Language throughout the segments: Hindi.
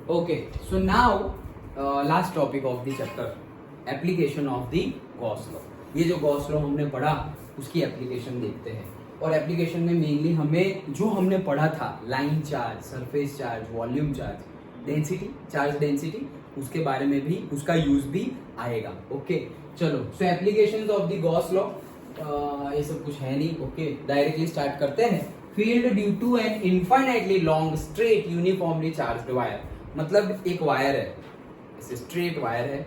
Okay, so now last topic of the chapter, application of the Gauss law. ये जो गॉस लॉ हमने पढ़ा उसकी एप्लीकेशन देखते हैं। और एप्लीकेशन में मेनली हमें जो हमने पढ़ा था line charge, surface charge, volume charge, density, charge density, उसके बारे में भी उसका यूज भी आएगा। ओके चलो, so applications of the Gauss law, ये सब कुछ है नहीं। ओके डायरेक्टली स्टार्ट करते हैं। Field due to an infinitely long straight uniformly charged wire, मतलब एक वायर है, ऐसे स्ट्रेट वायर है,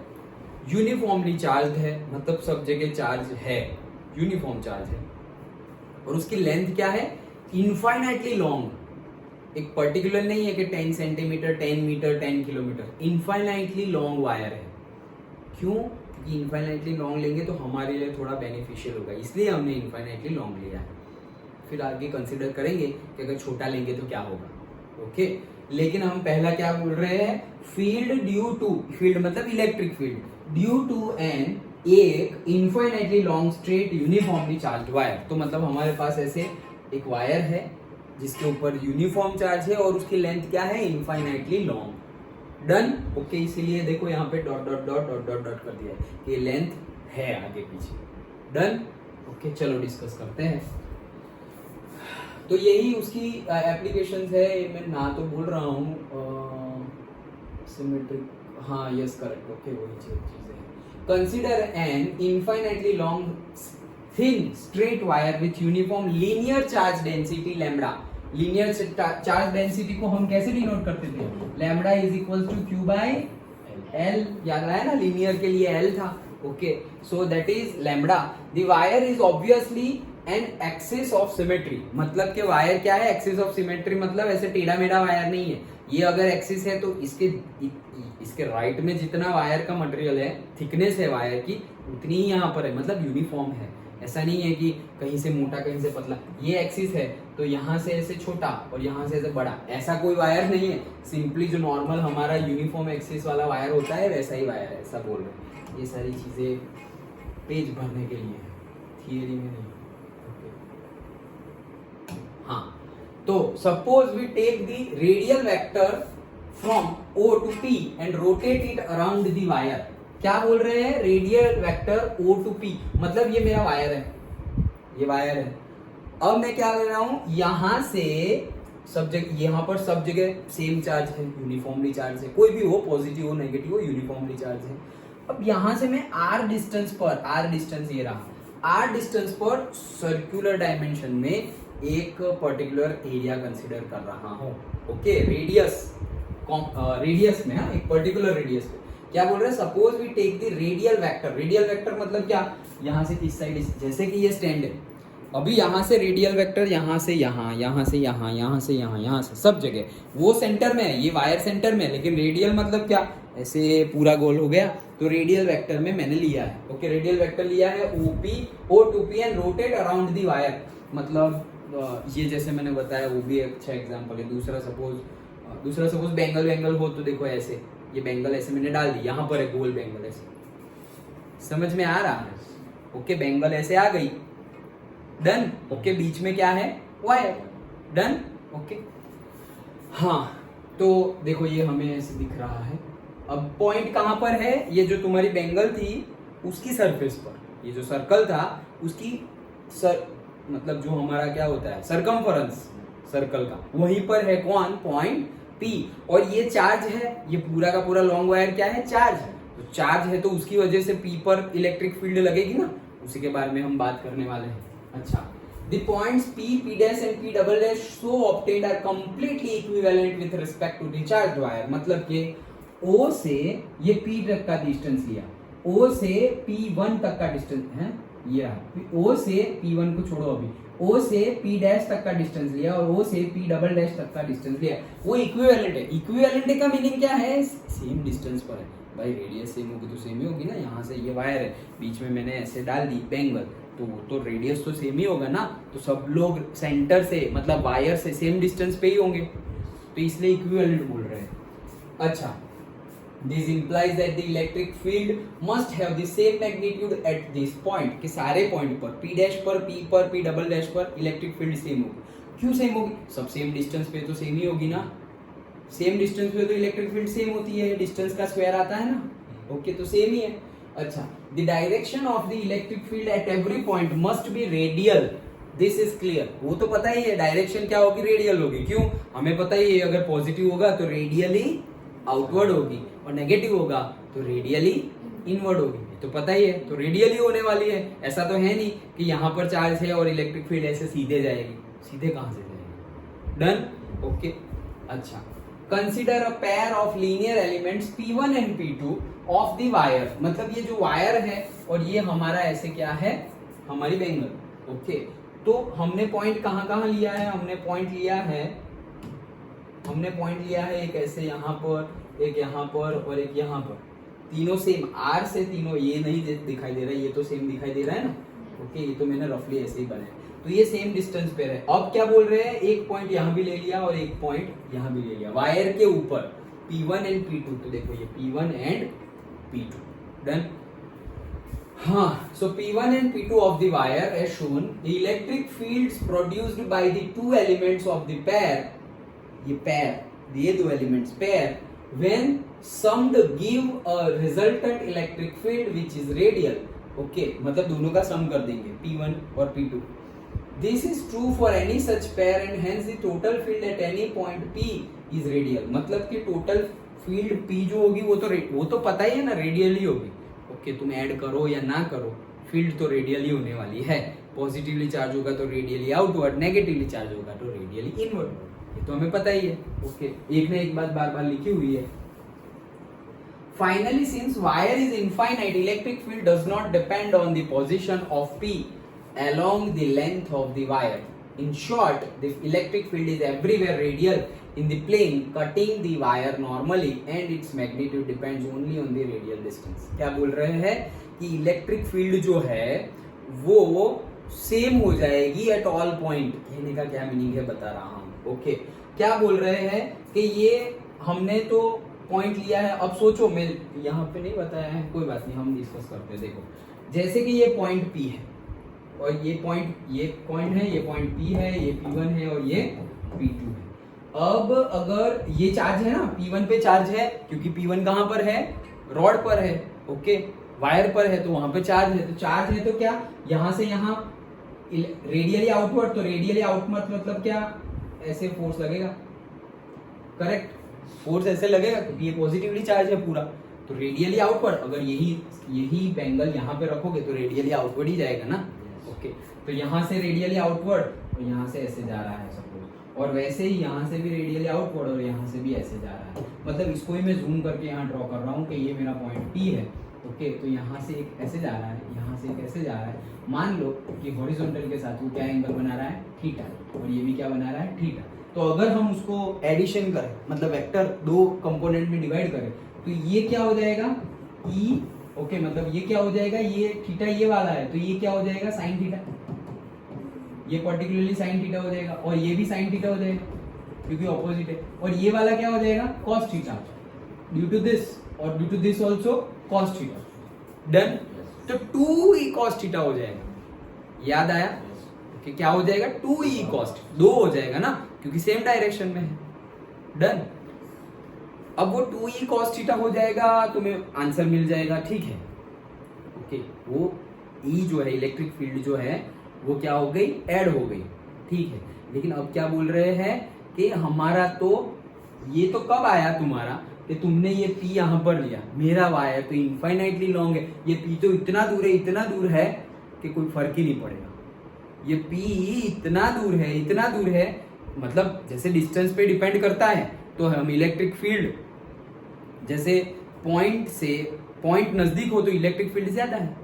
यूनिफॉर्मली चार्ज है, मतलब सब जगह चार्ज है, यूनिफॉर्म चार्ज है, और उसकी लेंथ क्या है, इनफाइनाइटली लॉन्ग। एक पर्टिकुलर नहीं है कि 10 centimetre, 10 metre, 10 kilometre, infinitely long wire है। क्यों? क्योंकि इनफाइनाइटली लॉन्ग लेंगे तो हमारे लिए थोड़ा बेनिफिशियल होगा, इसलिए हमने इनफाइनाइटली लॉन्ग लिया है। फिर आगे कंसिडर करेंगे कि अगर छोटा लेंगे तो क्या होगा। ओके लेकिन हम पहला क्या बोल रहे हैं, फील्ड ड्यू टू, फील्ड मतलब electric field, due to an एक infinitely long straight uniformly charged wire. तो मतलब हमारे पास ऐसे एक वायर है जिसके ऊपर यूनिफॉर्म चार्ज है और उसकी लेंथ क्या है, इनफाइनाइटली लॉन्ग। डन। ओके इसीलिए देखो यहाँ पे dot dot dot dot dot dot कर दिया है कि लेंथ है आगे पीछे। डन। ओके चलो डिस्कस करते हैं। तो यही उसकी एप्लीकेशंस है। मैं ना तो बोल रहा हूँ सिमेट्रिक, हाँ यस करेक्ट, ओके वही चीज है। Consider an infinitely long thin straight wire with uniform linear charge density lambda. Linear charge density को हम कैसे डिनोट करते थे, lambda is equal to Q by L, याद आया ना, लीनियर के लिए एल था। Okay so that is lambda. The wire is obviously an axis of symmetry, मतलब कि वायर क्या है, एक्सिस ऑफ सिमेट्री, मतलब ऐसे टेढ़ा मेढ़ा वायर नहीं है। ये अगर एक्सिस है तो इसके राइट में जितना वायर का मटेरियल है, थिकनेस है वायर की, उतनी ही यहाँ पर है, मतलब यूनिफॉर्म है। ऐसा नहीं है कि कहीं से मोटा कहीं से पतला। ये एक्सिस है तो यहाँ से ऐसे छोटा और यहाँ से ऐसे बड़ा, ऐसा कोई वायर नहीं है। सिंपली जो नॉर्मल हमारा यूनिफॉर्म एक्सिस वाला वायर होता है वैसा ही वायर है, ऐसा बोल रहे हैं। ये सारी चीजें पेज भरने के लिए है, थियरी में नहीं। हाँ तो suppose we take the radial vector from O to P and rotate it around the wire. क्या बोल रहे हैं, radial vector O to P, मतलब ये मेरा वायर है, ये वायर है। अब मैं क्या ले रहा हूं, यहां से सब जगह, यहां पर सब जगह सेम चार्ज है, यूनिफॉर्मली चार्ज है, कोई भी हो, पॉजिटिव हो नेगेटिव हो, यूनिफॉर्मली चार्ज है। अब यहां से मैं r डिस्टेंस पर, r डिस्टेंस ये रहा, r डिस्टेंस पर सर्कुलर डायमेंशन में एक पर्टिकुलर एरिया कंसीडर कर रहा हूं। ओके रेडियस, रेडियस में, हाँ एक पर्टिकुलर रेडियस पे क्या बोल रहे हैं, suppose we take the radial vector. Radial vector मतलब क्या, यहां से किस साइड, जैसे कि ये स्टैंड है, अभी यहां से रेडियल वेक्टर यहां से यहां, यहां से यहां, यहां से यहां, यहां से सब जगह, वो सेंटर में है, ये वायर सेंटर में है, लेकिन रेडियल मतलब क्या, ऐसे पूरा गोल हो गया। तो रेडियल वेक्टर में मैंने लिया है। ओके रेडियल वेक्टर लिया है O to P and rotate around the wire, मतलब ये जैसे मैंने बताया वो भी एक अच्छा एग्जांपल है। दूसरा सपोज बेंगल हो तो देखो ऐसे, ये बेंगल ऐसे मैंने डाल दी, यहाँ पर है गोल बेंगल ऐसे, समझ में आ रहा है। ओके बेंगल ऐसे आ गई, डन। ओके बीच में क्या है, वायर, डन। ओके हाँ तो देखो ये हमें ऐसे दिख रहा है। अब पॉइंट कहां पर है, ये जो तुम्हारी बेंगल थी उसकी सरफेस पर, ये जो सर्कल था उसकी मतलब जो हमारा क्या होता है सरकमफरेंस सर्कल का, वहीं पर है कौन, पॉइंट P। और ये चार्ज है, ये पूरा का पूरा लॉन्ग वायर क्या है, चार्ज है। तो चार्ज है तो उसकी वजह से P पर इलेक्ट्रिक फील्ड लगेगी ना, उसी के बारे में हम बात करने वाले हैं। अच्छा the points P, P dash and P double dash so obtained are completely equivalent with respect to the charged wire, मतलब कि O से ये P तक का डिस्टेंस लिया, O से P1 तक का डिस्टेंस है, ये रहा O से P1 को छोड़ो, अभी O से P डैश तक का डिस्टेंस लिया और O से P डबल डैश तक का डिस्टेंस लिया, वो इक्विवेलेंट है। इक्विवेलेंट का मीनिंग क्या है, सेम डिस्टेंस पर है। भाई रेडियस सेम होगी तो सेम ही होगी ना, यहाँ से ये वायर है, बीच में मैंने ऐसे डाल दी बेंगल, तो रेडियस तो सेम ही होगा ना, तो सब लोग सेंटर से मतलब वायर से सेम डिस्टेंस पे ही होंगे, तो इसलिए इक्विवेलेंट बोल रहे हैं। अच्छा This implies that the electric field must have the same magnitude at this point, कि सारे पॉइंट पर P डैश पर, P पर, P डबल डैश पर इलेक्ट्रिक फील्ड सेम होगी। क्यों सेम होगी, सब सेम डिस्टेंस पे तो सेम ही होगी ना, सेम डिस्टेंस पे तो इलेक्ट्रिक फील्ड सेम होती है, डिस्टेंस का स्क्वायर आता है ना, ओके तो सेम ही है। अच्छा, the direction of the electric field at every point must be radial, this is clear. वो तो पता ही है डायरेक्शन क्या होगी, रेडियल होगी। क्यों, हमें पता ही है अगर पॉजिटिव होगा तो रेडियली आउटवर्ड होगी और नेगेटिव होगा तो रेडियली इनवर्ड होगी, तो पता ही है, तो रेडियली होने वाली है। ऐसा तो है नहीं कि यहाँ पर चार्ज है और इलेक्ट्रिक फील्ड ऐसे सीधे जाएगी, सीधे कहां से जाएगी। Done, okay. अच्छा, consider a pair of linear elements P1 and P2 of the wire, मतलब ये जो वायर है और ये हमारा ऐसे क्या है, हमारी बेंगल, ओके। तो हमने पॉइंट कहां कहां लिया है, हमने पॉइंट लिया है एक ऐसे यहाँ पर, एक यहाँ पर और एक यहाँ पर, तीनों सेम आर से, तीनों ये नहीं दिखाई दे रहा है, ये तो सेम दिखाई दे रहा है ना, ओके। ये तो मैंने रफली ऐसे ही बनाया, तो ये सेम डिस्टेंस पे है। अब क्या बोल रहे हैं, एक पॉइंट यहाँ भी ले लिया और एक पॉइंट यहाँ भी ले लिया वायर के ऊपर, P1 एंड P2, तो देखो ये P1 एंड P2, डन। हाँ, so P1 and P2 of the wire as shown, the electric fields produced by the two elements of the pair, ये pair, ये दो elements pair, when summed give a resultant electric field which is radial, okay, मतलब दोनों का sum कर देंगे P1 और P2। This is true for any such pair and hence the total field at any point P is radial, मतलब कि total field P जो होगी वो तो पता ही है ना, रेडियली होगी, ओके। तुम ऐड करो या ना करो, फील्ड तो रेडियली होने वाली है। पॉजिटिवली चार्ज होगा तो रेडियली आउटवर्ड, नेगेटिवली चार्ज होगा तो रेडियली इनवर्ड, ये तो हमें पता ही है, ओके। एक ना एक बात बार बार लिखी हुई है। Finally, since wire is infinite, electric field does not depend on the position of P along the length of the wire. In short, the electric field is everywhere radial in the plane cutting the wire normally and its magnitude depends only on the radial distance. क्या बोल रहे हैं कि इलेक्ट्रिक फील्ड जो है वो सेम हो जाएगी एट ऑल पॉइंट। कहने का क्या मीनिंग है बता रहा हूं, ओके। क्या बोल रहे हैं कि ये हमने तो पॉइंट लिया है, अब सोचो, मैं यहाँ पे नहीं बताया है, कोई बात नहीं, हम डिस्कस करते हैं। देखो, जैसे कि ये पॉइंट P है और ये पॉइंट है, ये पॉइंट P है, ये P1 है और ये P2 है। अब अगर ये चार्ज है ना, P1 पे चार्ज है क्योंकि P1 कहां पर है, रॉड पर है, ओके, वायर पर है, तो वहां पे चार्ज है। तो चार्ज है तो क्या, यहां से यहां रेडियली आउटवर्ड, तो रेडियली आउटवर्ड मतलब क्या, ऐसे फोर्स लगेगा, करेक्ट, फोर्स ऐसे लगेगा क्योंकि ये पॉजिटिवली चार्ज है पूरा, तो रेडियली आउटवर्ड। अगर यही बेंगल यहाँ पे रखोगे तो रेडियली आउटवर्ड ही जाएगा ना, ओके। तो यहाँ से रेडियली आउटवर्ड और यहाँ से ऐसे जा रहा है सपोज, और वैसे ही यहाँ से भी रेडियली आउटवर्ड और यहाँ से भी ऐसे जा रहा है। मतलब इसको ही मैं जूम करके यहाँ ड्रॉ कर रहा हूँ कि ये मेरा पॉइंट P है, ओके। तो यहाँ से एक ऐसे जा रहा है, यहाँ से एक ऐसे जा रहा है। मान लो कि हॉरिजॉन्टल के साथ वो क्या एंगल बना रहा है, थीटा, और ये भी क्या बना रहा है, थीटा। तो अगर हम उसको एडिशन करें, मतलब वेक्टर दो कंपोनेंट में डिवाइड करें, तो ये क्या हो जाएगा, E, ओके, मतलब ये क्या हो जाएगा, ये थीटा ये वाला है, तो ये क्या हो जाएगा, साइन थीटा, ये पर्टिकुलरली साइन थीटा हो जाएगा, और ये भी साइन थीटा हो जाएगा क्योंकि ऑपोजिट है, और ये वाला क्या हो जाएगा, cos theta, due to this, और due to this also cos theta, done. तो 2e cos थीटा हो जाएगा, याद आया कि क्या हो जाएगा, 2e cos, 2 हो जाएगा ना क्योंकि सेम डायरेक्शन में है, डन। अब वो 2e cos थीटा हो जाएगा, तुम्हें आंसर मिल जाएगा, ठीक है, ओके। वो E जो है, इलेक्ट्रिक फील्ड जो है वो क्या हो गई, ऐड हो गई, ठीक है। लेकिन अब क्या बोल रहे हैं कि हमारा तो ये तो कब आया तुम्हारा कि तुमने ये P यहाँ पर लिया, मेरा वायर तो इनफाइनाइटली लॉन्ग है, ये P तो इतना दूर है कि कोई फर्क ही नहीं पड़ेगा। ये P इतना दूर है, मतलब जैसे डिस्टेंस पे डिपेंड करता है, तो हम इलेक्ट्रिक फील्ड जैसे पॉइंट नजदीक हो तो इलेक्ट्रिक फील्ड ज्यादा है,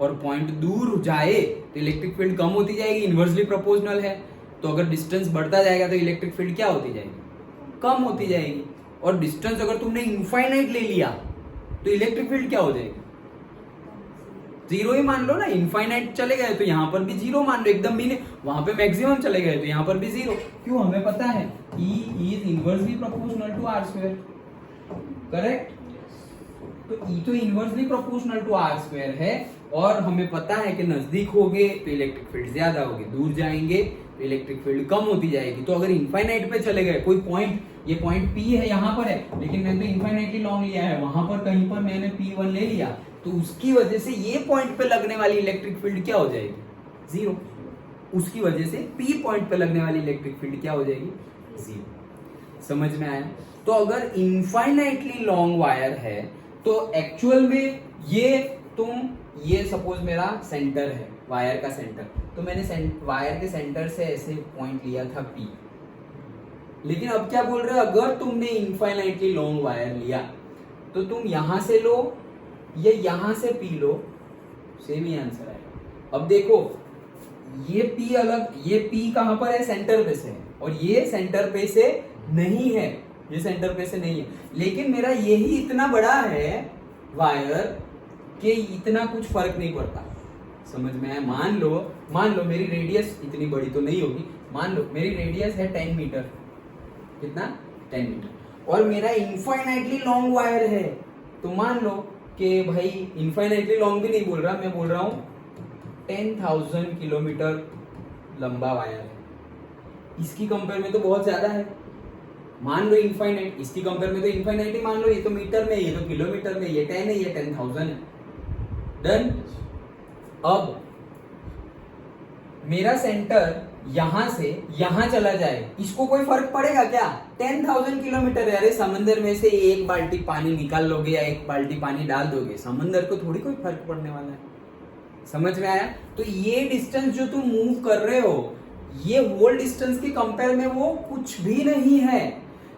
और पॉइंट दूर जाए तो इलेक्ट्रिक फील्ड कम होती जाएगी, इनवर्सली प्रोपोर्शनल है। तो अगर डिस्टेंस बढ़ता जाएगा तो इलेक्ट्रिक फील्ड क्या होती जाएगी, कम होती जाएगी। और डिस्टेंस अगर तुमने इनफाइनाइट ले लिया तो इलेक्ट्रिक फील्ड क्या हो जाएगी, जीरो ही मान लो ना। इनफाइनाइट चले गए तो यहाँ पर भी जीरो मान लो, एकदम भी नहीं, वहां पे मैक्सिमम चले गए तो यहाँ पर भी जीरो। क्यों, हमें पता है E is inversely proportional to r square, correct. तो E तो inversely proportional to r square है, और हमें पता है कि नजदीक होगे तो इलेक्ट्रिक फील्ड ज्यादा होगी, दूर जाएंगे इलेक्ट्रिक फील्ड कम होती जाएगी। तो अगर इनफाइनाइट पे चले गए, कोई पॉइंट, ये पॉइंट P है यहाँ पर है, लेकिन मैंने तो इनफाइनाइटली लॉन्ग लिया है, वहां पर कहीं पर मैंने P1 ले लिया, तो उसकी वजह से ये पॉइंट पे लगने वाली इलेक्ट्रिक फील्ड क्या हो जाएगी? जीरो। उसकी वजह से P पॉइंट पे लगने वाली इलेक्ट्रिक फील्ड क्या हो जाएगी? जीरो। समझ में आया? तो अगर इनफाइनाइटली लॉन्ग वायर है तो एक्चुअल में ये सपोज मेरा सेंटर है, वायर का सेंटर, तो मैंने वायर के सेंटर से ऐसे पॉइंट लिया था P। लेकिन अब क्या बोल रहे हो, अगर तुमने इनफाइनाइटली लॉन्ग वायर लिया तो तुम यहां से लो या यहां से P लो, सेम ही आंसर आएगा। अब देखो ये P अलग, ये P कहां पर है? सेंटर पे से है, और ये सेंटर पे से नहीं है, ये सेंटर पे से नहीं है, लेकिन मेरा यही इतना बड़ा है वायर कि इतना कुछ फर्क नहीं पड़ता। समझ में आया? मान लो मेरी रेडियस इतनी बड़ी तो नहीं होगी, मान लो मेरी रेडियस है 10 मीटर, कितना? 10 मीटर, और मेरा इनफाइनाइटली लॉन्ग वायर है, तो मान लो कि भाई इनफाइनाइटली लॉन्ग भी नहीं बोल रहा, मैं बोल रहा हूं 10,000 किलोमीटर लंबा वायर है, इसकी कंपेयर में तो बहुत ज्यादा है। मान लो इनफाइनाइट, इसकी कंपेयर में तो इनफाइनाइट ही मान लो, ये तो मीटर में, ये तो किलोमीटर में, ये 10 है, ये 10,000 है। डन। अब मेरा सेंटर यहां से यहां चला जाए, इसको कोई फर्क पड़ेगा क्या? 10,000 किलोमीटर है, अरे समंदर में से एक बाल्टी पानी निकाल लोगे या एक बाल्टी पानी डाल दोगे, समंदर को थोड़ी कोई फर्क पड़ने वाला है। समझ में आया? तो ये डिस्टेंस जो तुम मूव कर रहे हो, ये होल डिस्टेंस की कंपेयर में वो कुछ भी नहीं है।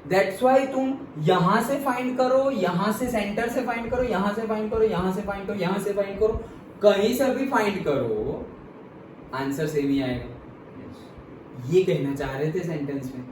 दैट्स वाई तुम यहां से फाइंड करो, यहां से सेंटर से फाइंड करो, यहां से फाइंड करो, यहां से फाइंड करो, यहां से फाइंड करो, कहीं से भी फाइंड करो, आंसर सेम ही आएगा। ये कहना चाह रहे थे सेंटेंस में।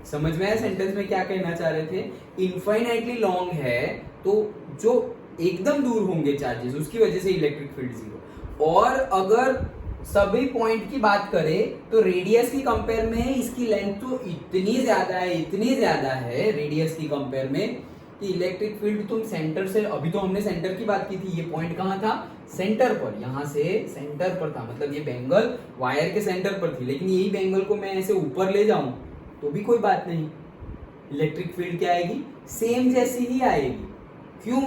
समझ में आया सेंटेंस में क्या कहना चाह रहे थे? इनफाइनाइटली लॉन्ग है तो जो एकदम दूर होंगे चार्जेस, उसकी वजह से इलेक्ट्रिक फील्ड जीरो। और अगर सभी पॉइंट की बात करें तो रेडियस की कंपेयर में इसकी लेंथ तो इतनी ज्यादा है रेडियस की कंपेयर में कि इलेक्ट्रिक फील्ड तुम सेंटर से, अभी तो हमने सेंटर की बात की थी, ये पॉइंट कहां था? सेंटर पर, यहां से सेंटर पर था, मतलब ये बैंगल वायर के सेंटर पर थी, लेकिन यही बैंगल को मैं ऐसे ऊपर ले जाऊं तो भी कोई बात नहीं, इलेक्ट्रिक फील्ड क्या आएगी? सेम जैसी ही आएगी। क्यों?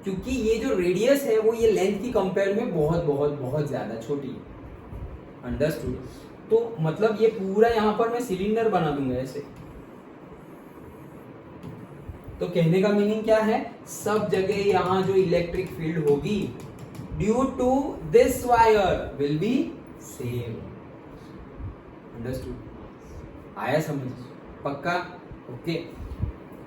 क्योंकि ये जो रेडियस है वो ये लेंथ की कंपेयर में बहुत बहुत बहुत ज्यादा छोटी है। अंडरस्टूड? तो मतलब ये पूरा यहां पर मैं सिलेंडर बना दूंगा ऐसे। तो कहने का मीनिंग क्या है? सब जगह यहां जो इलेक्ट्रिक फील्ड होगी due to this wire will be same. Understood? आया समझ? पक्का? ओके।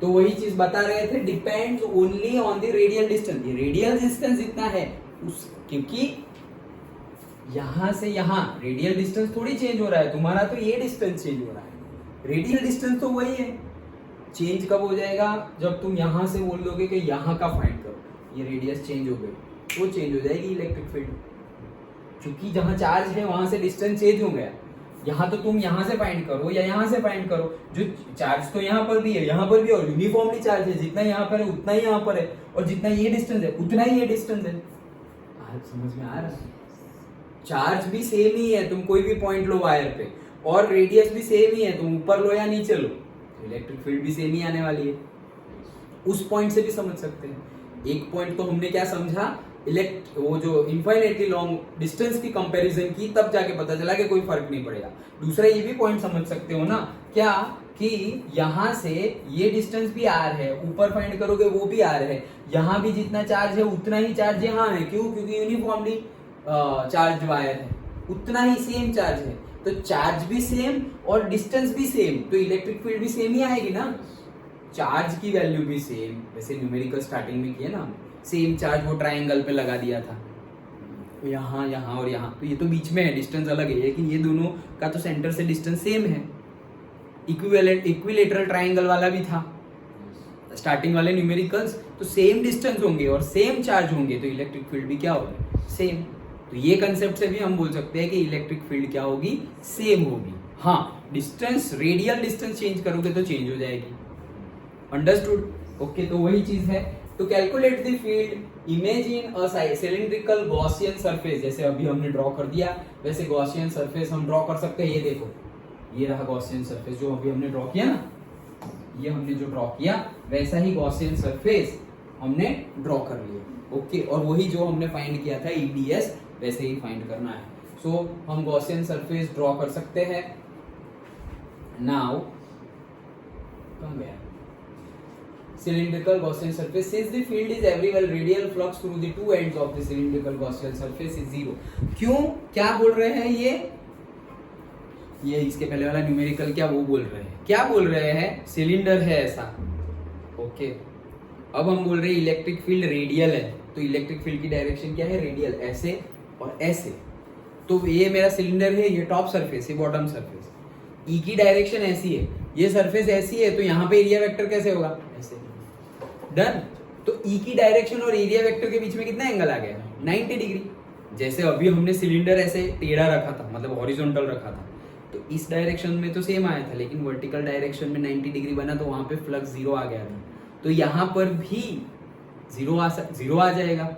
तो वही चीज बता रहे थे, depends only on the radial distance. ये रेडियल डिस्टेंस जितना है उस, क्योंकि यहां से यहां रेडियल डिस्टेंस थोड़ी चेंज हो रहा है, तुम्हारा तो ये डिस्टेंस चेंज हो रहा है, रेडियल डिस्टेंस तो वही है। चेंज कब हो जाएगा? जब तुम यहां से बोल दोगे कि यहां का फाइंड करो, ये रेडियस चेंज हो गई, वो चेंज हो जाएगी इलेक्ट्रिक फील्ड, क्योंकि जहां चार्ज है वहां से डिस्टेंस चेंज हो गया। यहां तो तुम यहां से फाइंड करो या यहां से फाइंड करो, जो चार्ज तो यहां पर भी है, यहां पर भी, और यूनिफॉर्मली चार्ज है, जितना यहां पर है उतना ही यहां पर है, और जितना ये डिस्टेंस है उतना ही ये डिस्टेंस है। समझ में आ रहा है? चार्ज भी सेम ही है, तुम कोई भी पॉइंट लो वायर पे, और रेडियस भी सेम ही है, तुम ऊपर लो या नीचे लो, इलेक्ट्रिक फील्ड भी सेम ही आने वाली है। उस पॉइंट से भी समझ सकते हैं। एक पॉइंट तो हमने क्या समझा, वो जो इनफाइनाइटली लॉन्ग डिस्टेंस की कंपैरिजन की, तब जाके पता चला कि कोई फर्क नहीं पड़ेगा। दूसरा ये भी पॉइंट समझ सकते हो ना, क्या कि यहां से ये डिस्टेंस भी आर है, ऊपर फाइंड करोगे वो भी आर है, यहां भी जितना चार्ज है उतना ही चार्ज यहाँ है। क्यों? क्योंकि यूनिफॉर्मली चार्ज वायर है, उतना ही सेम चार्ज है, तो चार्ज भी सेम और डिस्टेंस भी सेम, तो इलेक्ट्रिक फील्ड भी सेम ही आएगी ना। चार्ज की वैल्यू भी सेम, वैसे न्यूमेरिकल स्टार्टिंग में किया ना, सेम चार्ज वो ट्रायंगल पे लगा दिया था, यहाँ यहाँ और यहाँ, तो ये तो बीच में है, डिस्टेंस अलग है, लेकिन ये दोनों का तो सेंटर से डिस्टेंस सेम है। इक्विलेटरल ट्रायंगल वाला भी था, स्टार्टिंग वाले न्यूमेरिकल्स, तो सेम डिस्टेंस होंगे और सेम चार्ज होंगे, तो इलेक्ट्रिक फील्ड भी क्या होगी? सेम। तो ये कंसेप्ट से भी हम बोल सकते हैं कि इलेक्ट्रिक फील्ड क्या होगी? सेम होगी। हाँ, डिस्टेंस, रेडियल डिस्टेंस चेंज करोगे तो चेंज हो जाएगी। अंडरस्टूड? ओके। तो वही चीज है। To calculate the field imagine a cylindrical Gaussian surface, जैसे अभी हमने ड्रॉ कर दिया वैसे गॉसियन सरफेस हम ड्रॉ कर सकते हैं। ये देखो, ये रहा गॉसियन सरफेस जो अभी हमने ड्रॉ किया ना, ये हमने जो ड्रॉ किया वैसा ही गॉसियन सरफेस हमने ड्रॉ कर लिया। ओके, और वही जो हमने फाइंड किया था ईडीएस वैसे ही फाइंड करना है। सो हम गॉसियन सरफेस ड्रॉ कर सकते हैं। नाउ कहां गया? cylindrical Gaussian surface, since the field is everywhere radial flux through the two ends of the cylindrical Gaussian surface is zero। क्यों, क्या बोल रहे हैं ये इसके पहले वाला न्यूमेरिकल क्या वो बोल रहे हैं, क्या बोल रहे हैं? सिलेंडर है ऐसा। ओके, अब हम बोल रहे हैं इलेक्ट्रिक फील्ड रेडियल है, तो इलेक्ट्रिक फील्ड की डायरेक्शन क्या है? रेडियल, ऐसे और ऐसे। तो ये मेरा सिलेंडर है, ये टॉप सरफेस, ये बॉटम सरफेस, ई की डायरेक्शन ऐसी है, ये सरफेस ऐसी है, तो यहाँ पे एरिया वेक्टर कैसे होगा? ऐसे। डन। तो ई की डायरेक्शन और एरिया वेक्टर के बीच में कितना एंगल आ गया? 90 डिग्री। जैसे अभी हमने सिलेंडर ऐसे टेढ़ा रखा था, मतलब हॉरिजॉन्टल रखा था, तो इस डायरेक्शन में तो सेम आया था, लेकिन वर्टिकल डायरेक्शन में 90 डिग्री बना, तो वहां पे फ्लक्स जीरो आ गया था। तो यहाँ पर भी जीरो आ जाएगा।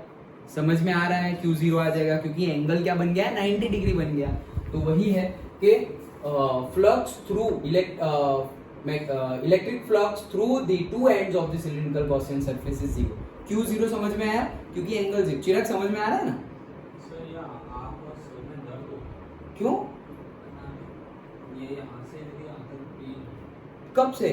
समझ में आ रहा है क्यों जीरो आ जाएगा? क्योंकि एंगल क्या बन गया? 90 डिग्री बन गया। तो वही है कि flux through electric flux through the two ends of the cylindrical Gaussian surface is zero. क्यों जीरो समझ में आया? क्योंकि एंगल जीरो। चिराग समझ में आ रहा है ना? सर या आप सर में दर्द हो। क्यों? ये यहाँ से लेके यहाँ तक पेन। कब से?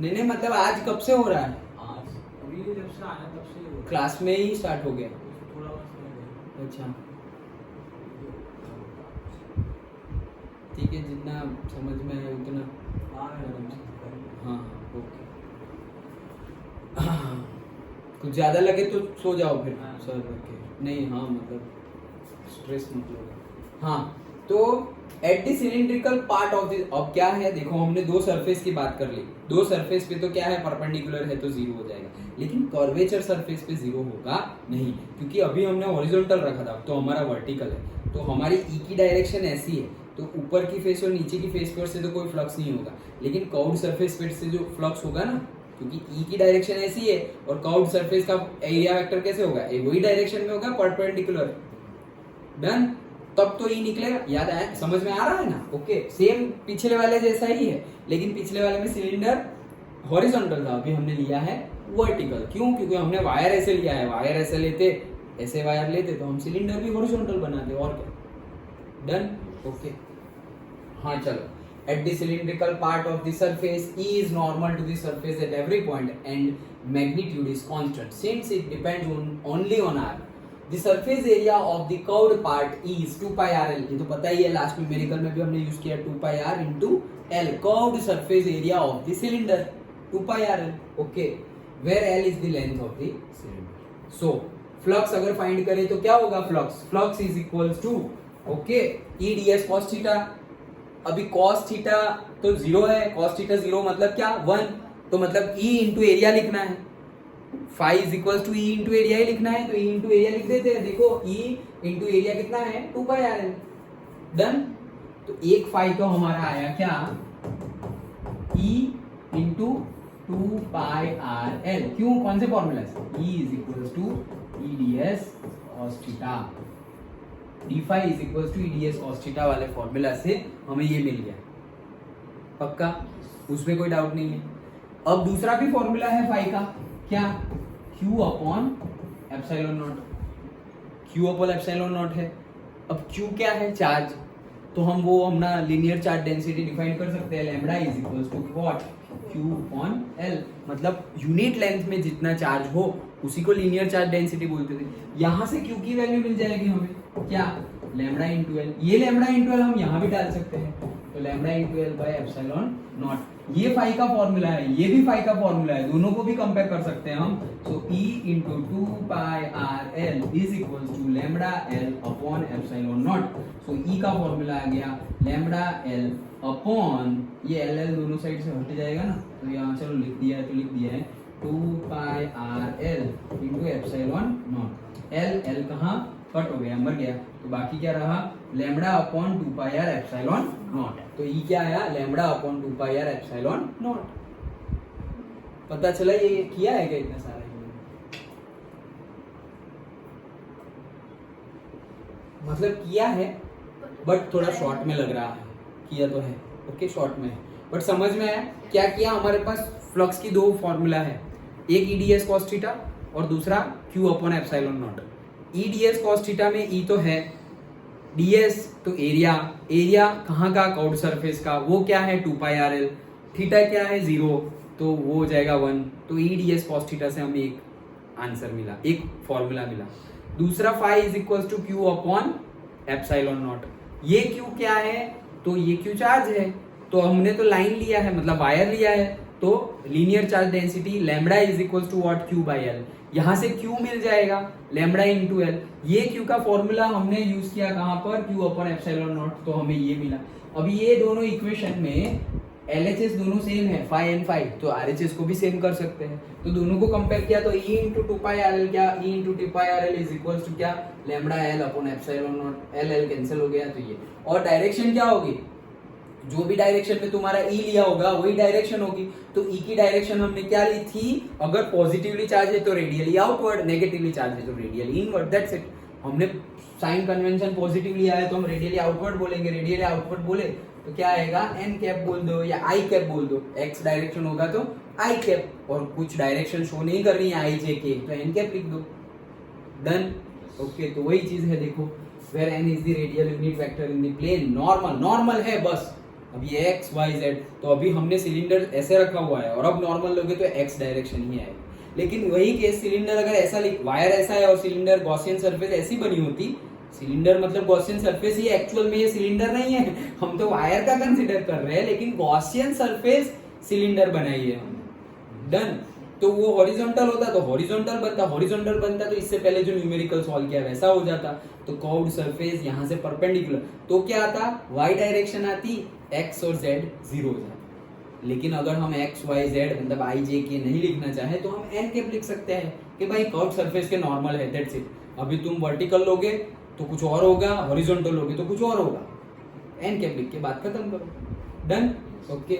नहीं, मतलब आज कब से हो रहा है? आज अभी जब से आया तब से हो रहा है। क्लास में ही स्टार्ट हो गया? थोड़ा बस अच्छा, ठीक है, जितना समझ में आया उतना। हाँ, ओके। कुछ ज्यादा लगे तो सो जाओ फिर सर रखे। नहीं, हाँ मतलब स्ट्रेस मत लो। हाँ, तो at the cylindrical part of the, अब क्या है देखो, हमने दो सरफेस की बात कर ली। दो सरफेस पे तो क्या है? परपेंडिकुलर है तो जीरो हो जाएगा, लेकिन कर्वेचर सरफेस पे जीरो होगा नहीं, क्योंकि अभी हमने हॉरिजॉन्टल रखा था, तो हमारा वर्टिकल है। तो हमारी ई की डायरेक्शन ऐसी है, तो ऊपर की फेस और नीचे की फेस पर से तो कोई फ्लक्स नहीं होगा, लेकिन कर्व्ड सरफेस पे से जो फ्लक्स होगा ना, क्योंकि ई की डायरेक्शन ऐसी है और कर्व्ड सरफेस का एरिया वेक्टर कैसे होगा? वही डायरेक्शन में होगा, परपेंडिकुलर। डन। तब तो ई निकलेगा। याद आया? समझ में आ रहा है ना? ओके, सेम पिछले वाले जैसा ही है, लेकिन पिछले वाले में सिलेंडर हॉरिजॉन्टल था, अभी हमने लिया है वर्टिकल। क्यों? क्योंकि हमने वायर ऐसे लिया है। वायर ऐसे लेते, ऐसे वायर लेते तो हम सिलेंडर भी हॉरिजॉन्टल बनाते, और क्या। डन। ओके, हाँ चलो। At the cylindrical part of the surface, E is normal to the surface at every point and magnitude is constant since it depends only on R. The surface area of the curved part is 2 pi RL। ये तो पता ही है, लास्ट में मेरिकल में भी हमने यूज किया 2 pi R into L, curved surface area of the cylinder, 2 pi RL। Okay, where L is the length of the cylinder। So flux अगर फाइंड करें तो क्या होगा? flux is equals to okay E ds cos theta. अभी cos थीटा तो जीरो है, cos थीटा जीरो मतलब क्या? 1। तो मतलब E इंटू एरिया लिखना है, phi is equal to E into area ही लिखना है, तो E इंटू एरिया लिख देते हैं। देखो E इंटू एरिया कितना है? 2 पाई आर एल। डन। तो एक फाई तो हमारा आया क्या? E into 2 pi are L. क्यों? कौन से फॉर्मूला से? E is equal to E D S cos theta, D phi is equal to E D S cos theta वाले फॉर्मूला से हमें ये मिल गया। पक्का? उसमें कोई डाउट नहीं है। अब दूसरा भी फॉर्मूला है फाई का, क्या? Q upon epsilon not. Q upon epsilon not है। अब Q क्या है? चार्ज। तो हम वो अपना लीनियर चार्ज डेंसिटी डिफाइन कर सकते हैं, lambda is equals to what? Q upon L। मतलब यूनिट लेंथ में जितना चार्ज हो उसी को लीनियर चार्ज डेंसिटी बोलते थे। यहां से Q की वैल्यू मिल जाएगी हमें, क्या? Lambda into L. ये लैम्बडा इंटू एल हम यहाँ भी डाल सकते हैं, तो lambda into L by epsilon naught. ये फाई का फॉर्मूला है, ये भी फाई का फॉर्मूला है, दोनों को भी कंपेयर कर सकते हैं हम। So E into 2 pi are L is equal to lambda L upon epsilon naught. So E का फॉर्मूला आ गया लैम्बडा एल अपॉन, ये एल एल दोनों साइड से हट जाएगा ना, तो यहाँ चलो लिख दिया है, तो लिख दिया है 2 pi are l into epsilon naught. L कहाँ कट हो गया, मर गया, तो बाकी क्या रहा? Lambda upon 2 pi are epsilon naught. तो ई क्या आया? Lambda upon 2 pi are epsilon naught. पता चला ये किया है क्या इतना सारा? मतलब किया है बट थोड़ा शॉर्ट में लग रहा है। किया तो है, ओके शॉर्ट में है, बट समझ में आया क्या किया। हमारे पास फ्लक्स की दो फॉर्मूला है, एक ईडीएस कॉस थीटा और दूसरा Q upon epsilon not. EDS cos theta में ई तो है, डीएस तो एरिया, एरिया कहाँ का, कर्व्ड सरफेस का, वो क्या है 2πrl, थीटा क्या है 0, तो वो हो जाएगा 1। तो E D S cos theta से हमें एक आंसर मिला, एक फॉर्मूला मिला। दूसरा phi is equal to Q upon epsilon naught. ये क्यू क्या है, तो ये क्यू चार्ज है, तो हमने तो लाइन लिया है मतलब वायर लिया है, तो linear charge density lambda is equal to what Q by L. यहां से क्यू मिल जाएगा लैम्बडा इंटू एल। ये क्यू का फॉर्मूला हमने यूज किया कहां पर, क्यू अपॉन एप्सिलॉन नॉट, तो हमें ये मिला। अभी ये दोनों इक्वेशन में LHS दोनों सेम है, फाई एंड फाई, तो RHS को भी सेम कर सकते हैं। तो दोनों को कंपेयर किया तो E इंटू 2πrl क्या, E into 2πrl is equal to क्या, lambda L upon epsilon naught, l l cancel हो गया, तो ये। और डायरेक्शन क्या होगी, जो भी डायरेक्शन में तुम्हारा E लिया होगा वही डायरेक्शन होगी। तो E की डायरेक्शन हमने क्या ली थी, अगर पॉजिटिवली चार्ज है तो रेडियली आउटवर्ड, नेगेटिवली चार्ज है तो रेडियली इनवर्ड, दैट्स इट। हमने साइन कन्वेंशन पॉजिटिव लिया है तो हम रेडियली आउटवर्ड बोलेंगे, रेडियली आउटवर्ड बोले तो क्या आएगा, एन कैप बोल दो या आई कैप बोल दो, एक्स डायरेक्शन होगा तो आई कैप, और कुछ डायरेक्शन शो नहीं कर रही है आई जे के, तो एन कैप लिख दो, डन। ओके, तो वही चीज है, देखो where N is the radial unit vector in the plane, normal, normal है बस। अब ये एक्स वाई जेड, तो अभी हमने सिलेंडर ऐसे रखा हुआ है और अब नॉर्मल लोगे तो एक्स डायरेक्शन ही आएगा। लेकिन वही केस सिलेंडर अगर ऐसा, वायर ऐसा है और सिलेंडर गॉसियन सरफेस ऐसी बनी होती, सिलेंडर मतलब गॉसियन सरफेस ही, एक्चुअल में ये सिलेंडर नहीं है, हम तो वायर का कंसीडर कर रहे हैं, लेकिन गॉसियन सरफेस सिलेंडर बनाई है हमने, डन। तो वो हॉरिजॉन्टल होता तो हॉरिजॉन्टल बनता, हॉरिजॉन्टल बनता तो इससे पहले जो न्यूमेरिकल सॉल्व किया वैसा हो जाता। तो कर्व्ड सरफेस यहाँ से परपेंडिकुलर, तो क्या आता, वाई डायरेक्शन आती, एक्स और जेड जीरो हो जाता। लेकिन अगर हम एक्स वाई जेड मतलब आई जे के नहीं लिखना चाहे तो हम एन कैप लिख सकते हैं कि भाई कर्व्ड सरफेस के नॉर्मल है, दैट्स इट। अभी तुम वर्टिकल लोगे तो कुछ और होगा, हॉरिजॉन्टल लोगे तो कुछ और होगा, एन कैप लिख के बात खत्म करो, डन। ओके,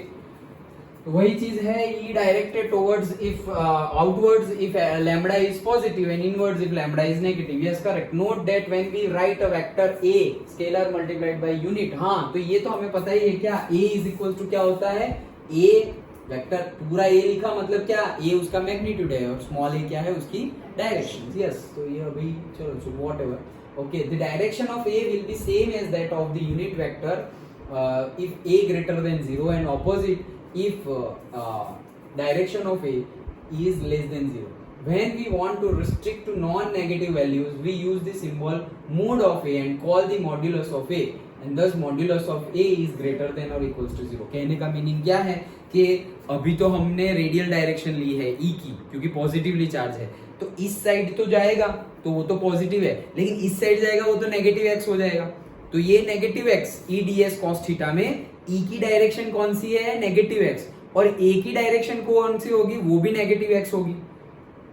तो वही चीज है, E directed towards if outwards if lambda is positive and inwards if lambda is negative. Yes correct. Note that when we write a vector a scalar multiplied by unit, हाँ तो ये तो हमें पता ही है क्या, a इज इक्वल टू क्या होता है, a वेक्टर पूरा a लिखा मतलब क्या, a उसका मैग्नीट्यूड है और स्मॉल a क्या है, उसकी डायरेक्शन। यस, तो ये अभी चलो so whatever. Okay, the direction of A will be same as that of the unit vector if A greater than 0 and opposite if direction of A is less than 0. When we want to restrict to non-negative values, we use the symbol mod of A and call the modulus of A, and thus modulus of A is greater than or equals to 0. कहने का मीनिंग क्या है कि अभी तो हमने रेडियल डायरेक्शन ली है E की, क्योंकि पॉजिटिवली चार्ज है, तो इस साइड तो जाएगा तो वो तो पॉजिटिव है, लेकिन इस साइड जाएगा वो तो नेगेटिव एक्स हो जाएगा। तो ये नेगेटिव एक्स ई डी एस कॉस थीटा में ई की डायरेक्शन कौन सी है, नेगेटिव एक्स, और ए की डायरेक्शन कौन सी होगी, वो भी नेगेटिव एक्स होगी।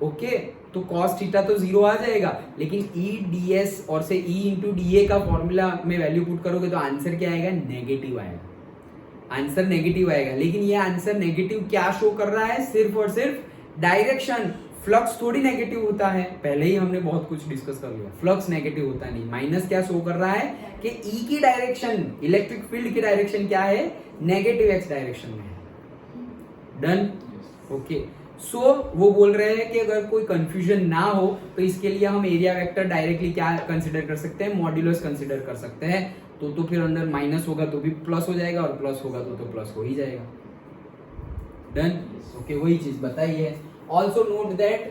ओके, तो कॉस थीटा तो जीरो आ जाएगा, लेकिन ई डी एस और से ई इंटू डी ए का फॉर्मूला में वैल्यू पुट करोगे तो आंसर क्या आएगा, नेगेटिव आएगा, आंसर नेगेटिव आएगा। लेकिन ये आंसर नेगेटिव क्या शो कर रहा है, सिर्फ और सिर्फ डायरेक्शन। फ्लक्स थोड़ी नेगेटिव होता है, पहले ही हमने बहुत कुछ डिस्कस कर लिया, फ्लक्स नेगेटिव होता नहीं। माइनस क्या शो कर रहा है कि ई की डायरेक्शन, इलेक्ट्रिक फील्ड की डायरेक्शन क्या है, नेगेटिव एक्स डायरेक्शन में है, डन। ओके, सो वो बोल रहे हैं कि अगर कोई कंफ्यूजन ना हो तो इसके लिए हम एरिया वेक्टर डायरेक्टली क्या कंसिडर कर सकते हैं, मॉड्यूलस कंसिडर कर सकते हैं। तो फिर अंदर माइनस होगा तो भी प्लस हो जाएगा और प्लस होगा तो प्लस हो ही जाएगा, डन। ओके, वही चीज बताई है। Also note that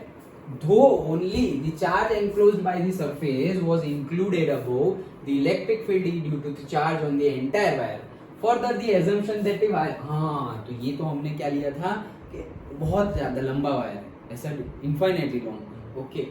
though only the charge enclosed by the surface was included above, the electric field is due to the charge on the entire wire. Further, the assumption that the wire, हाँ तो ये तो हमने क्या लिया था कि बहुत ज्यादा लंबा वायर है, ऐसा infinitely long. Okay,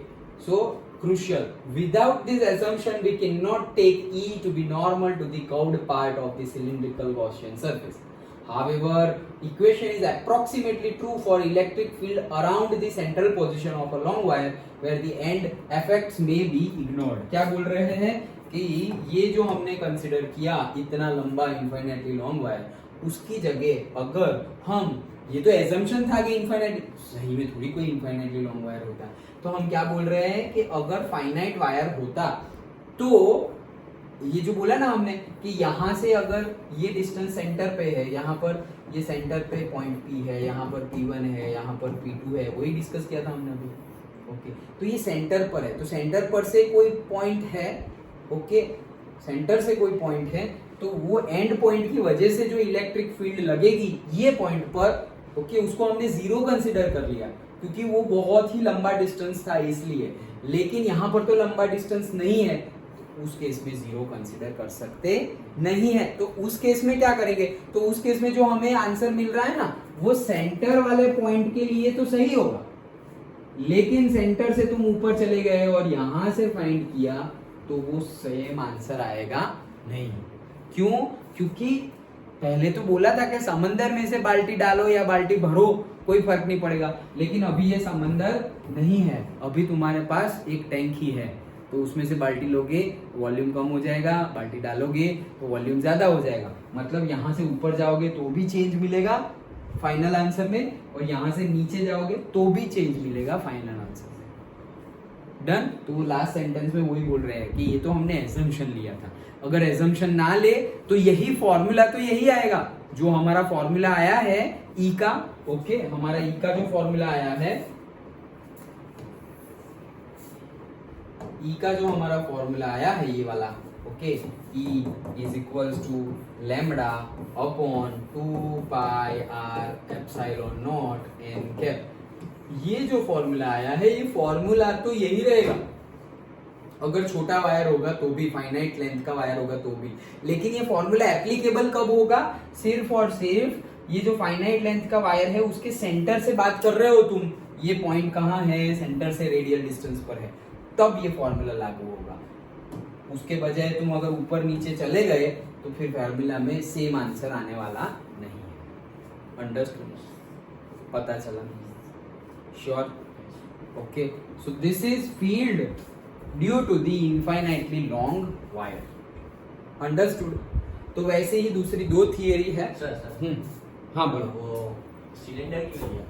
so crucial. Without this assumption, we cannot take E to be normal to the curved part of the cylindrical Gaussian surface. However, equation is approximately true for electric field around the central position of a long wire, where the end effects may be ignored. क्या बोल रहे हैं कि ये जो हमने कंसिडर किया इतना लंबा इनफाइनाइटली लॉन्ग वायर, उसकी जगह अगर हम, ये तो एजम्पशन था कि इनफाइनाइट, सही में थोड़ी कोई इनफाइनाइटली लॉन्ग वायर होता है, तो हम क्या बोल रहे हैं कि अगर फाइनाइट वायर होता तो ये जो बोला ना हमने कि यहाँ से अगर ये डिस्टेंस सेंटर पे है, यहाँ पर ये सेंटर पे पॉइंट P है, यहाँ पर P1 है, यहाँ पर P2 है, वही डिस्कस किया था हमने अभी। ओके, तो ये सेंटर पर है, तो सेंटर पर से कोई पॉइंट है, ओके, सेंटर से कोई पॉइंट है, तो वो एंड पॉइंट की वजह से जो इलेक्ट्रिक फील्ड लगेगी ये पॉइंट पर, ओके, उसको हमने जीरो कंसिडर कर लिया क्योंकि वो बहुत ही लंबा डिस्टेंस था इसलिए। लेकिन यहाँ पर तो लंबा डिस्टेंस नहीं है, तो उस केस में जीरो कंसिडर कर सकते नहीं है। तो उस केस में क्या करेंगे, तो उस केस में जो हमें आंसर मिल रहा है ना, वो सेंटर वाले पॉइंट के लिए तो सही होगा, लेकिन सेंटर से तुम ऊपर चले गए और यहां से फाइंड किया तो वो सेम आंसर आएगा नहीं। क्यों? क्योंकि पहले तो बोला था कि समंदर में से बाल्टी डालो या बाल्टी भरो कोई फर्क नहीं पड़ेगा, लेकिन अभी ये समंदर नहीं है, अभी तुम्हारे पास एक टैंक ही है, तो उसमें से बाल्टी लोगे वॉल्यूम कम हो जाएगा, बाल्टी डालोगे तो वॉल्यूम ज्यादा हो जाएगा, मतलब यहाँ से ऊपर जाओगे तो भी चेंज मिलेगा फाइनल आंसर में, और यहाँ से नीचे जाओगे तो भी चेंज मिलेगा फाइनल आंसर में। डन। तो लास्ट सेंटेंस में वही बोल रहे हैं कि ये तो हमने एजम्पशन लिया था, अगर एजम्पशन ना ले तो यही फॉर्मूला तो यही आएगा जो हमारा फॉर्मूला आया है ई का। ओके, हमारा ई का जो फॉर्मूला आया है, ई का जो हमारा फॉर्मूला आया है ये वाला, okay, E is equals to lambda upon 2 pi are epsilon naught N cap. ये जो फॉर्मूला आया है ये फॉर्मूला तो यही रहेगा, अगर छोटा वायर होगा तो भी, फाइनाइट लेंथ का वायर होगा तो भी, लेकिन ये फॉर्मूला एप्लीकेबल कब होगा, सिर्फ और सिर्फ ये जो फाइनाइट लेंथ का वायर है उसके सेंटर से बात कर रहे हो तुम, ये पॉइंट कहाँ है, सेंटर से रेडियल डिस्टेंस पर है, तब ये फॉर्मूला लागू होगा। उसके बजाय तुम अगर ऊपर नीचे चले गए तो फिर फॉर्मूला में सेम आंसर आने वाला नहीं है। अंडरस्टूड? पता चला? Sure? Okay, so this is field due to the infinitely long wire. Understood? तो वैसे ही दूसरी दो थियरी है। सर हाँ बोलो। वो सिलेंडर क्यों लिया,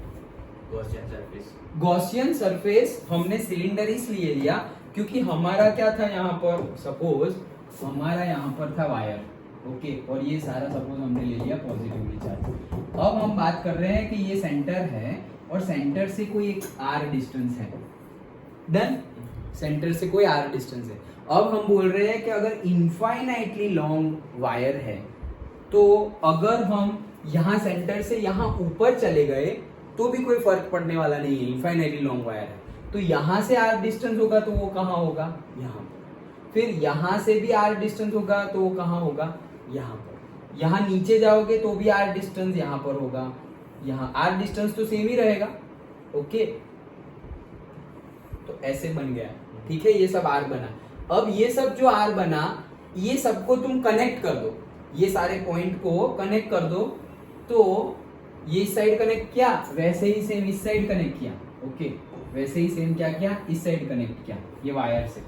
गॉसियन सरफेस? गॉसियन सरफेस हमने सिलेंडर इसलिए लिया क्योंकि हमारा क्या था यहाँ पर, सपोज हमारा यहाँ पर था वायर, ओके, और ये सारा सपोज हमने ले लिया पॉजिटिवली चार्ज। अब हम बात कर रहे हैं कि ये सेंटर है और सेंटर से कोई एक आर डिस्टेंस है। डन? सेंटर से कोई आर डिस्टेंस है। अब हम बोल रहे हैं कि अगर इनफाइनाइटली लॉन्ग वायर है तो अगर हम यहाँ सेंटर से यहाँ ऊपर चले गए तो भी कोई फर्क पड़ने वाला नहीं है, इनफाइनाइटली लॉन्ग वायर है, तो यहाँ से आर डिस्टेंस होगा तो वो कहाँ होगा, यहाँ पर। फिर यहाँ से भी आर डिस्टेंस होगा तो वो कहाँ होगा, यहाँ पर। यहाँ नीचे जाओगे तो भी आर डिस्टेंस यहाँ पर होगा, यहाँ आर डिस्टेंस तो सेम ही रहेगा। ओके, तो ऐसे बन गया, ठीक है, ये सब आर बना। अब ये सब जो आर बना, ये सबको तुम कनेक्ट कर दो, ये सारे पॉइंट को कनेक्ट कर दो, तो ये इस साइड कनेक्ट किया, वैसे ही सेम इस साइड कनेक्ट किया, ओके, वैसे ही सेम क्या किया, इस साइड कनेक्ट किया ये वायर से,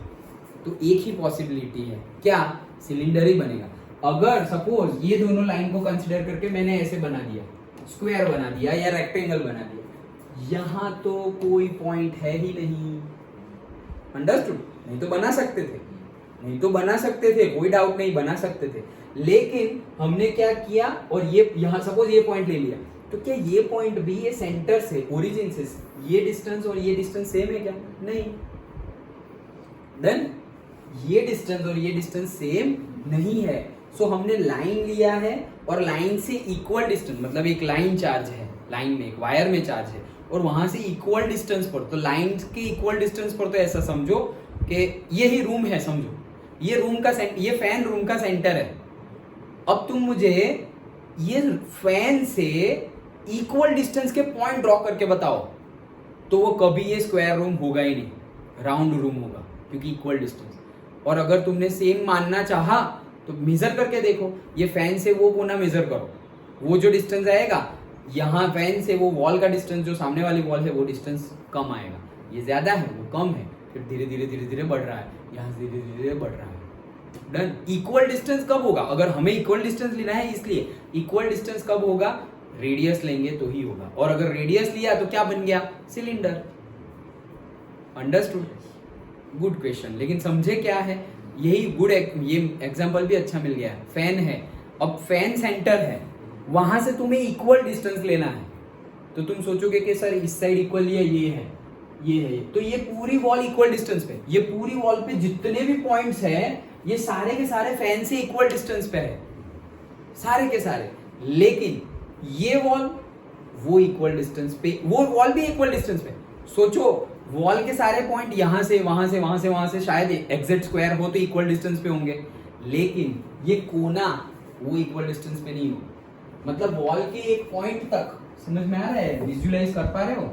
तो एक ही पॉसिबिलिटी है, क्या, सिलेंडर ही बनेगा। अगर सपोज ये दोनों लाइन को कंसिडर करके मैंने ऐसे बना दिया, स्क्वायर बना दिया या रेक्टेंगल बना दिया, यहाँ तो कोई पॉइंट है ही नहीं। अंडरस्टूड? नहीं तो बना सकते थे, नहीं तो बना सकते थे, कोई डाउट नहीं, बना सकते थे, लेकिन हमने क्या किया, और ये यहाँ सपोज ये पॉइंट ले लिया, तो क्या ये पॉइंट भी ये सेंटर से, ओरिजिन से ये डिस्टेंस और ये डिस्टेंस सेम है क्या? नहीं। देन ये डिस्टेंस और ये डिस्टेंस सेम नहीं है, सो हमने लाइन लिया है और लाइन से इक्वल डिस्टेंस, मतलब एक लाइन चार्ज है, लाइन में एक वायर में चार्ज है और वहां से इक्वल डिस्टेंस पर, तो लाइन के इक्वल डिस्टेंस पर तो ऐसा समझो कि ये ही रूम है, समझो ये रूम का ये फैन रूम का सेंटर है। अब तुम मुझे ये फैन से इक्वल डिस्टेंस के पॉइंट ड्रॉ करके बताओ, तो वो कभी ये स्क्वायर रूम होगा ही नहीं, राउंड रूम होगा, क्योंकि इक्वल डिस्टेंस। और अगर तुमने सेम मानना चाहा तो मेजर करके देखो, ये फैन से वो कोना मेजर करो, वो जो डिस्टेंस आएगा, यहाँ फैन से वो वॉल का डिस्टेंस जो सामने वाली वॉल है वो डिस्टेंस कम आएगा, ये ज्यादा है वो कम है, फिर धीरे धीरे धीरे धीरे बढ़ रहा है, यहाँ से धीरे धीरे बढ़ रहा है। डन? इक्वल डिस्टेंस कब होगा, अगर हमें इक्वल डिस्टेंस लेना है, इसलिए इक्वल डिस्टेंस कब होगा, रेडियस लेंगे तो ही होगा, और अगर रेडियस लिया तो क्या बन गया, सिलेंडर। अंडरस्टूड? गुड क्वेश्चन, लेकिन समझे क्या है, यही गुड, ये एग्जांपल भी अच्छा मिल गया। फैन है, अब फैन सेंटर है, वहां से तुम्हें इक्वल डिस्टेंस लेना है। तो तुम सोचोगे कि सर इस साइड इक्वल ये है, ये है, तो ये पूरी वॉल इक्वल डिस्टेंस पे, ये पूरी वॉल पे जितने भी पॉइंट्स हैं ये सारे के सारे फैन से इक्वल डिस्टेंस पे है, सारे के सारे। लेकिन ये वॉल वो इक्वल डिस्टेंस पे, वो वॉल भी इक्वल डिस्टेंस पे। सोचो वॉल के सारे पॉइंट यहां से वहां से वहां से वहां से शायद एग्जैक्ट स्क्वायर हो तो इक्वल डिस्टेंस पे होंगे, लेकिन ये कोना वो इक्वल डिस्टेंस पे नहीं हो। मतलब वॉल के एक पॉइंट तक, समझ में आ रहा है, विजुअलाइज कर पा रहे हो?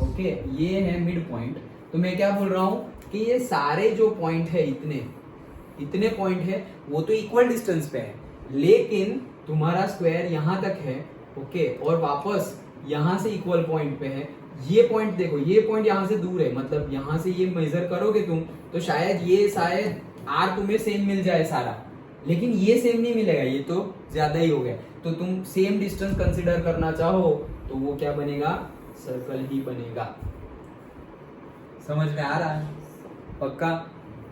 ओके, ये है मिड पॉइंट। तो मैं क्या बोल रहा हूं कि ये सारे जो पॉइंट है, इतने पॉइंट है, वो तो इक्वल डिस्टेंस पे है, लेकिन तुम्हारा स्क्वायर यहां तक है, ओके, और वापस यहां से इक्वल पॉइंट पे है। ये पॉइंट देखो, ये पॉइंट यहां से दूर है, मतलब यहां से ये मेजर करोगे तुम तो शायद आर तुम्हें सेम मिल जाए सारा, लेकिन ये सेम नहीं मिलेगा, ये तो ज्यादा ही हो गया। तो तुम सेम डिस्टेंस कंसीडर करना चाहो तो वो क्या बनेगा, सर्कल ही बनेगा। समझ में आ रहा है? पक्का?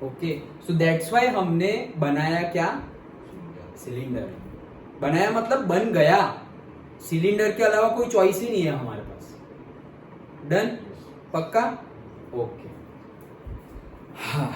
ओके, सो दैट्स व्हाई हमने बनाया क्या, सिलेंडर बनाया, मतलब बन गया। सिलेंडर के अलावा कोई चॉइस ही नहीं है हमारे पास। डन? पक्का? ओके। हाँ,